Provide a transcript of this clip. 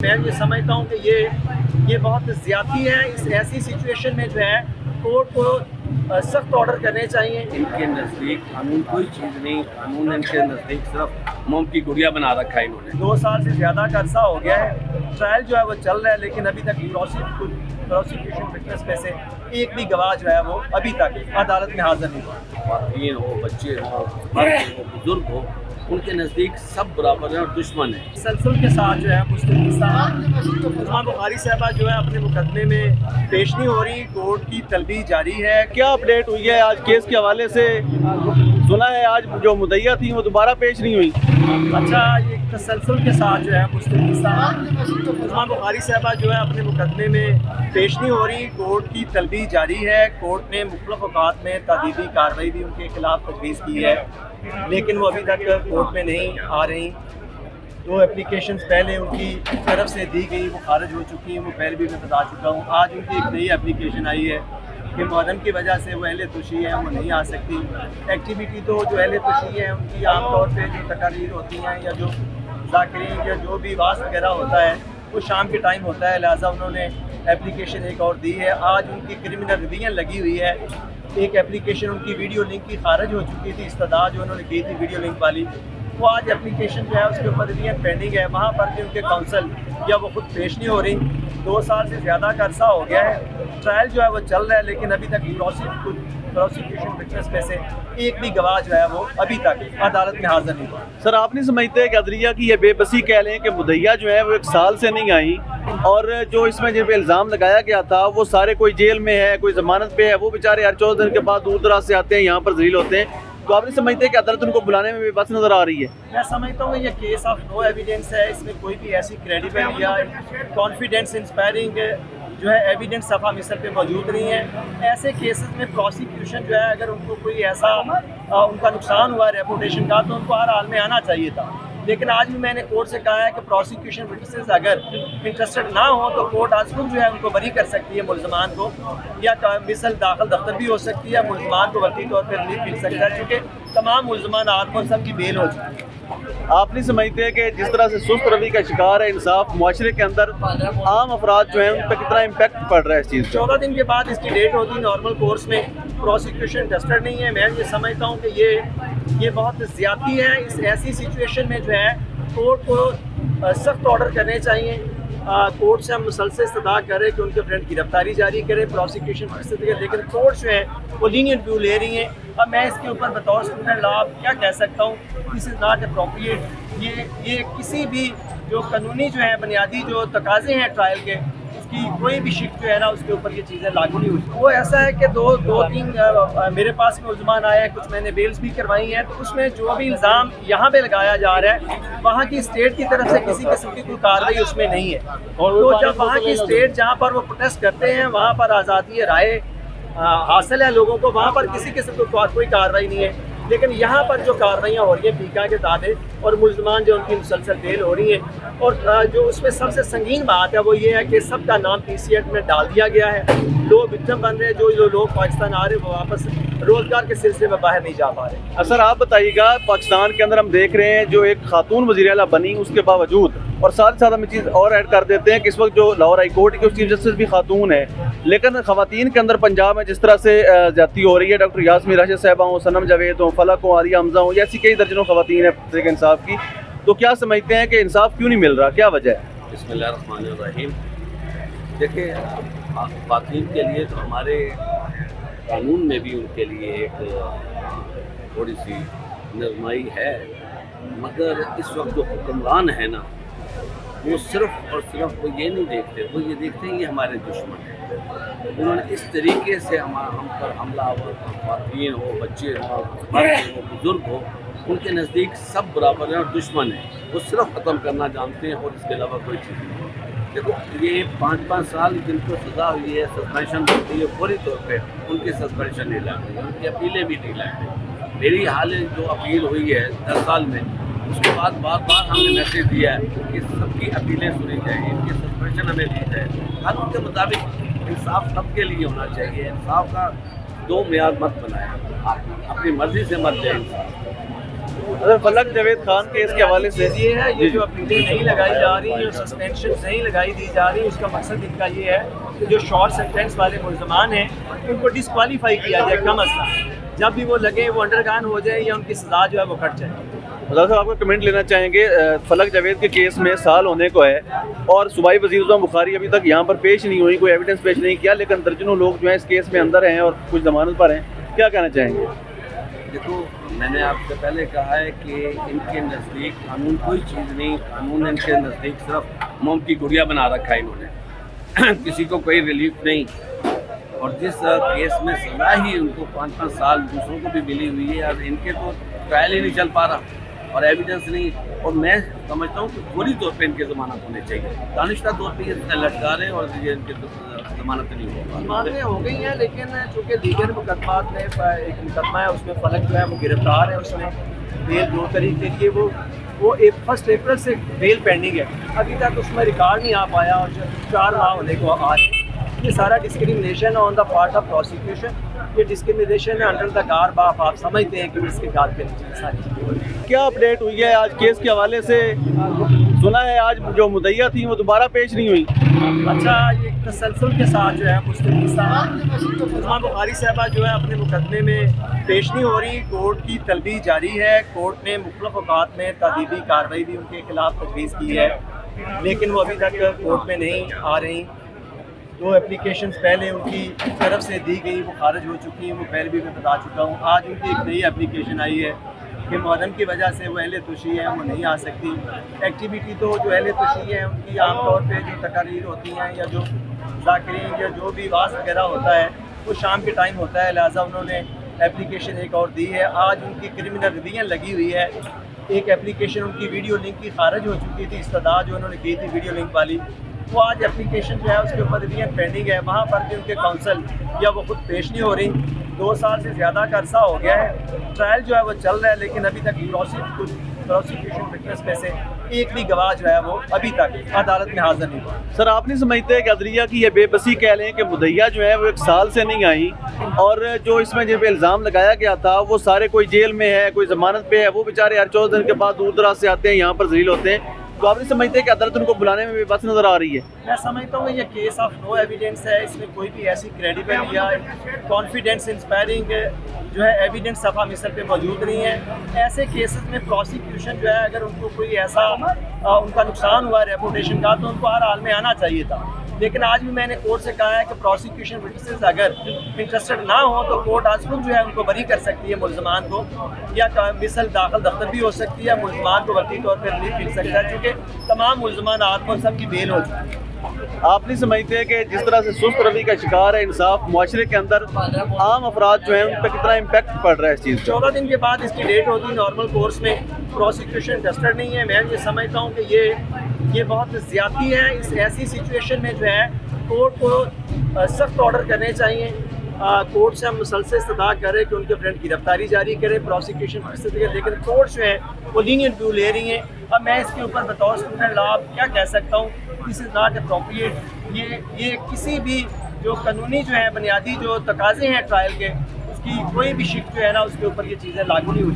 میں یہ سمجھتا ہوں کہ یہ بہت زیادتی ہے. اس ایسی سچویشن میں جو ہے کورٹ کو سخت آرڈر کرنے چاہیے. ان کے نزدیک قانون کوئی چیز نہیں، قانون ان کے نزدیک صرف موم کی گڑیا بنا رکھا ہے انہوں نے. 2 سال سے زیادہ کا عرصہ ہو گیا ہے، ٹرائل جو ہے وہ چل رہا ہے، لیکن ابھی تک پروسیکیوشن وٹنس میں سے ایک بھی گواہ جو ہے وہ ابھی تک عدالت میں حاضر نہیں ہوا. خواتین ہو، بچے ہو، مرد ہو، بزرگ ہو، ان کے نزدیک سب برابر ہیں اور دشمن ہیں. تسلسل کے ساتھ جو ہے عظمیٰ بخاری صاحبہ جو ہے اپنے مقدمے میں پیش نہیں ہو رہی. کورٹ کی طلبی جاری ہے. کیا اپڈیٹ ہوئی ہے آج کیس کے حوالے سے؟ سنا ہے آج جو مدعیہ تھیں وہ دوبارہ پیش نہیں ہوئی. اچھا، یہ تسلسل کے ساتھ جو ہے عظمیٰ بخاری صاحبہ جو ہے اپنے مقدمے میں پیش نہیں ہو رہی. کورٹ کی طلبی جاری ہے. کورٹ نے مختلف اوقات میں تادیبی کارروائی بھی ان کے خلاف تجویز کی ہے، لیکن وہ ابھی تک کورٹ میں نہیں آ رہی. 2 اپلیکیشنز پہلے ان کی طرف سے دی گئی، وہ خارج ہو چکی ہیں. وہ پہلے بھی میں بتا چکا ہوں. آج ان کی ایک نئی اپلیکیشن آئی ہے کہ محرم کی وجہ سے وہ اہل تشیع ہیں، وہ نہیں آ سکتی. ایکٹیویٹی تو جو اہل تشیع ہیں ان کی عام طور پہ جو تقاریر ہوتی ہیں یا جو ذاکرین یا جو بھی واعظ وغیرہ ہوتا ہے وہ شام کے ٹائم ہوتا ہے، لہٰذا انہوں نے اپلیکیشن ایک اور دی ہے. آج ان کی کرمنل ریویژن لگی ہوئی ہے. ایک اپلیکیشن ان کی ویڈیو لنک کی خارج ہو چکی تھی، استدعا جو انہوں نے کی تھی ویڈیو لنک والی، وہ آج اپلیکیشن جو ہے اس کے اوپر ریویژن پینڈنگ ہے. وہاں پر بھی ان کے کاؤنسل یا وہ خود پیش نہیں ہو رہی. 2 سال سے زیادہ کا عرصہ ہو گیا ہے. ٹرائل جو ہے وہ چل رہا ہے، لیکن ابھی تک پروسیکیوشن وٹنس میں سے ایک بھی گواہ جو ہے وہ ابھی تک عدالت میں حاضر نہیں ہوا. سر، آپ نہیں سمجھتے کہ عدلیہ کی یہ بے بسی کہہ لیں کہ مدعیہ جو ہے وہ 1 سال سے نہیں آئی، اور جو اس میں جن پہ الزام لگایا گیا تھا وہ سارے کوئی جیل میں ہے، کوئی ضمانت پہ ہے، وہ بیچارے ہر 14 دن کے بعد دور دراز سے آتے ہیں، یہاں پر ذلیل ہوتے ہیں، تو آپ نہیں سمجھتے کہ عدالت ان کو بلانے میں بے بس نظر آ رہی ہے؟ میں سمجھتا ہوں کہ یہ کیس آف نو ایویڈنس ہے. اس میں کوئی بھی ایسی کریڈیبل یا کانفیڈینس انسپائرنگ جو ہے ایویڈنس صفحہ مثل پہ موجود نہیں ہے. ایسے کیسز میں پروسیکیوشن جو ہے اگر ان کو کوئی ایسا ان کا نقصان ہوا ریپوٹیشن کا تو ان کو ہر حال میں آنا چاہیے تھا. لیکن آج بھی میں نے کورٹ سے کہا ہے کہ پروسیکیوشن وٹنسز اگر انٹرسٹڈ نہ ہوں تو کورٹ آج خود جو ہے ان کو بری کر سکتی ہے ملزمان کو، یا مثل داخل دفتر بھی ہو سکتی ہے. ملزمان کو وقتی طور پر ریلیف مل سکتا ہے کیونکہ تمام ملزمان آدم سب کی بیل ہو چکی ہے. آپ نہیں سمجھتے کہ جس طرح سے سست روی کا شکار ہے انصاف معاشرے کے اندر، عام افراد جو ہیں ان پہ کتنا امپیکٹ پڑ رہا ہے اس چیز کا؟ 14 دن کے بعد اس کی ڈیٹ ہوتی نارمل کورس میں. پروسیکیوشن انٹرسٹڈ نہیں ہے. میں یہ سمجھتا ہوں کہ یہ بہت زیادتی ہے. اس ایسی سچویشن میں جو ہے کورٹ کو سخت آرڈر کرنے چاہیے. کورٹ سے ہم مسلسل استدعا کر رہے کہ ان کے فرینڈ گرفتاری جاری کرے پروسیکیوشن فیصلے، لیکن کورٹ جو ہے وہ لینینٹ ویو لے رہی ہیں. اب میں اس کے اوپر بطور اسٹوڈنٹ لا کیا کہہ سکتا ہوں؟ دس از ناٹ اپروپریٹ. یہ کسی بھی جو قانونی جو ہے بنیادی جو تقاضے ہیں ٹرائل کے، اس کی کوئی بھی شک جو ہے نا اس کے اوپر یہ چیزیں لاگو نہیں ہوئی. وہ ایسا ہے کہ 2-3 میرے پاس ملزمان آئے ہیں، کچھ میں نے بیلز بھی کروائی ہیں، تو اس میں جو بھی الزام یہاں پہ لگایا جا رہا ہے وہاں کی اسٹیٹ کی طرف سے کسی قسم کی کوئی کارروائی اس میں نہیں ہے. تو جب وہاں کی اسٹیٹ جہاں پر وہ پروٹیسٹ کرتے ہیں وہاں پر آزادی رائے حاصل ہے لوگوں کو، وہاں پر کسی قسم کی کوئی کارروائی نہیں ہے. لیکن یہاں پر جو کارروائیاں ہو رہی ہیں پیکا کے دعوے اور ملزمان جو ان کی مسلسل بیل ہو رہی ہیں، اور جو اس میں سب سے سنگین بات ہے وہ یہ ہے کہ سب کا نام PCA میں ڈال دیا گیا ہے. لوگ وکٹم بن رہے ہیں. جو لوگ پاکستان آ رہے ہیں وہ واپس روزگار کے سلسلے میں باہر نہیں جا پا رہے. سر، آپ بتائیے گا، پاکستان کے اندر ہم دیکھ رہے ہیں جو ایک خاتون وزیر اعلیٰ بنی اس کے باوجود، اور ساتھ ہی ساتھ ہم چیز اور ایڈ کر دیتے ہیں کہ اس وقت جو لاہور ہائی کورٹ کی چیف جسٹس بھی خاتون ہے، لیکن خواتین کے اندر پنجاب میں جس طرح سے زیادتی ہو رہی ہے، ڈاکٹر یاسمین راشد صاحبہ ہوں، صنم جاوید ہوں، فلک ہوں، عالیہ حمزہ ہوں، ایسی کئی درجنوں خواتین ہیں تحریک انصاف کی، تو کیا سمجھتے ہیں کہ انصاف کیوں نہیں مل رہا؟ کیا وجہ ہے؟ بسم اللہ الرحمن الرحیم. دیکھیں، خواتین کے لیے تو ہمارے قانون میں بھی ان کے لیے ایک تھوڑی سی نرمائی ہے، مگر اس وقت جو حکمران ہے نا وہ صرف اور صرف وہ یہ نہیں دیکھتے، وہ یہ دیکھتے ہیں یہ ہمارے دشمن ہیں. انہوں نے اس طریقے سے ہم پر حملہ آور، خواتین ہو، بچے ہو، مرد ہو، بزرگ ہو، ان کے نزدیک سب برابر ہیں اور دشمن ہیں. وہ صرف ختم کرنا جانتے ہیں اور اس کے علاوہ کوئی چیز نہیں. دیکھو، یہ 5 سال جن کو سزا ہوئی ہے، سسپینشن ہوتی ہے، فوری طور پہ ان کی سسپینشن نہیں لائی گئی، ان کی اپیلیں بھی نہیں لائی گئی. میری حال جو اپیل ہوئی ہے 10 سال میں، اس کے بعد بار بار ہم نے میسیج دیا ہے کہ سب کی اپیلیں سنی جائیں، ان کی سسپینشن ہمیں دی جائے. قانون کے مطابق انصاف سب کے لیے ہونا چاہیے. انصاف کا 2 معیار مت بنائیں، اپنی مرضی سے مت دیں انصاف. فلک جاوید خان کیس کے حوالے سے چیز یہ ہے یہ جو اپیلیں نہیں لگائی جا رہی جو سسپینشن نہیں لگائی دی جا رہی اس کا مقصد ان کا یہ ہے کہ جو شارٹ سینٹینس والے ملزمان ہیں ان کو ڈسکوالیفائی کیا جائے کم از کم، جب بھی وہ لگے وہ انڈر گان ہو جائے یا ان کی سزا جو ہے وہ کٹ جائے۔ صاحب آپ کو کمنٹ لینا چاہیں گے، فلک جاوید کے کیس میں سال ہونے کو ہے اور صوبائی وزیر اعظم بخاری ابھی تک یہاں پر پیش نہیں ہوئی، کوئی ایویڈنس پیش نہیں کیا، لیکن درجنوں لوگ جو ہیں اس کیس میں اندر ہیں اور کچھ ضمانت پر ہیں، کیا کہنا چاہیں گے؟ دیکھو میں نے آپ سے پہلے کہا ہے کہ ان کے نزدیک قانون کوئی چیز نہیں، قانون ان کے نزدیک صرف موم کی گڑیا بنا رکھا ہے انہوں نے، کسی کو کوئی ریلیف نہیں، اور جس کیس میں سزا ہی ان کو 5-5 سال دوسروں کو بھی ملی ہوئی ہے، اب ان کے تو ٹرائل ہی نہیں چل پا رہا اور ایویڈنس نہیں، اور میں سمجھتا ہوں کہ فوری طور پہ ان کی ضمانت ہونی چاہیے، دانشتہ طور پہ یہ لٹکا رہے ہیں اور یہ ان کی ضمانت نہیں ہو پا ضمانتیں ہو گئی ہیں، لیکن چونکہ دیگر مقدمات میں ایک مقدمہ ہے اس میں فلک جو ہے وہ گرفتار ہے، اس میں بیل 2 تاریخ کے لیے وہ 1 اپریل سے بیل پینڈنگ ہے، ابھی تک اس میں ریکارڈ نہیں آ پایا اور 4 ماہ ہونے کو آ رہے ہیں۔ یہ سارا discrimination on the part of prosecution, یہ ڈسکریمنیشن انڈر دا گارب آف، آپ سمجھتے ہیں کہ اس کے گارب کے نیچے ساری چیزیں۔ کیا اپڈیٹ ہوئی ہے آج کیس کے حوالے سے؟ سنا ہے آج جو مدعیہ تھیں وہ دوبارہ پیش نہیں ہوئی۔ اچھا، یہ تسلسل کے ساتھ جو ہے مستقبل بخاری صاحبہ جو ہے اپنے مقدمے میں پیش نہیں ہو رہی، کورٹ کی طلبی جاری ہے، کورٹ نے مختلف اوقات میں تادیبی کارروائی بھی ان کے خلاف تجویز کی ہے، لیکن وہ ابھی تک کورٹ میں نہیں آ رہی۔ 2 اپلیکیشنز پہلے ان کی طرف سے دی گئی، وہ خارج ہو چکی ہیں، وہ پہلے بھی میں بتا چکا ہوں۔ آج ان کی ایک نئی اپلیکیشن آئی ہے کہ معدم کی وجہ سے وہ اہل تشیع ہیں، وہ نہیں آ سکتی۔ ایکٹیویٹی تو جو اہل تشیع ہیں ان کی عام طور پہ جو تقاریر ہوتی ہیں یا جو ذاکرین یا جو بھی واعظ وغیرہ ہوتا ہے وہ شام کے ٹائم ہوتا ہے، لہٰذا انہوں نے اپلیکیشن ایک اور دی ہے۔ آج ان کی کرمنل ریویژن لگی ہوئی ہے، ایک اپلیکیشن ان کی ویڈیو لنک کی خارج ہو چکی تھی، استدعا جو انہوں نے کی تھی ویڈیو لنک والی، وہ آج اپلیکیشن جو ہے اس کے اوپر ریویژن پینڈنگ ہے، وہاں پر بھی ان کے کاؤنسل یا وہ خود پیش نہیں ہو رہی۔ 2 سال سے زیادہ کا عرصہ ہو گیا ہے، ٹرائل جو ہے وہ چل رہا ہے، لیکن ابھی تک پروسیکیوشن وٹنس میں سے ایک بھی گواہ جو ہے وہ ابھی تک عدالت میں حاضر نہیں ہوا۔ سر آپ نہیں سمجھتے کہ عدلیہ کی یہ بے بسی کہہ لیں کہ مدعیہ جو ہے وہ 1 سال سے نہیں آئی، اور جو اس میں جن پہ الزام لگایا گیا تھا وہ سارے کوئی جیل میں ہے، کوئی ضمانت پہ ہے، وہ بیچارے ہر 14 دن کے بعد دور دراز سے آتے ہیں، یہاں پر ذلیل ہوتے ہیں، تو آپ نہیں سمجھتے کہ عدالت ان کو بلانے میں بے بس نظر آ رہی ہے؟ میں سمجھتا ہوں یہ کیس آف نو ایویڈنس ہے، اس میں کوئی بھی ایسی کریڈیبل یا کانفیڈنس انسپائرنگ جو ہے ایویڈنس صفحہ مصر پہ موجود نہیں ہے۔ ایسے کیسز میں پروسیکیوشن جو ہے اگر ان کو کوئی ایسا ان کا نقصان ہوا ہے ریپوٹیشن کا تو ان کو ہر حال میں آنا چاہیے تھا، لیکن آج بھی میں نے کورٹ سے کہا ہے کہ پروسیکیوشن وٹنسز اگر انٹرسٹڈ نہ ہوں تو کورٹ آج خود جو ہے ان کو بری کر سکتی ہے ملزمان کو، یا مثل داخل دفتر بھی ہو سکتی ہے، ملزمان کو وقتی طور پر ریلیف مل سکتا ہے، چونکہ تمام ملزمان آج کو سب کی بیل ہو چکی ہے۔ آپ نہیں سمجھتے کہ جس طرح سے سست روی کا شکار ہے انصاف معاشرے کے اندر، عام افراد جو ہیں ان پہ کتنا امپیکٹ پڑ رہا ہے اس چیز کا؟ 14 دن کے بعد اس کی ڈیٹ ہوتی ہے نارمل کورس میں، پروسیکیوشن انٹرسٹڈ نہیں ہے۔ میں یہ سمجھتا ہوں کہ یہ بہت زیادتی ہے، اس ایسی سچویشن میں جو ہے کورٹ کو سخت آرڈر کرنے چاہیے، کورٹ سے ہم مسلسل استدعا کریں کہ ان کے فرینڈ گرفتاری جاری کریں، پروسیکیوشن لیکن کورٹ جو ہے وہ لینئنٹ ویو لے رہی ہیں۔ اب میں اس کے اوپر بطور اسٹوڈنٹ لا کیا کہہ سکتا ہوں، دس از ناٹ اپروپریٹ۔ یہ کسی بھی جو قانونی جو ہے بنیادی جو تقاضے ہیں ٹرائل کے، اس کی کوئی بھی شک جو ہے نا اس کے اوپر یہ چیزیں لاگو نہیں ہوتی۔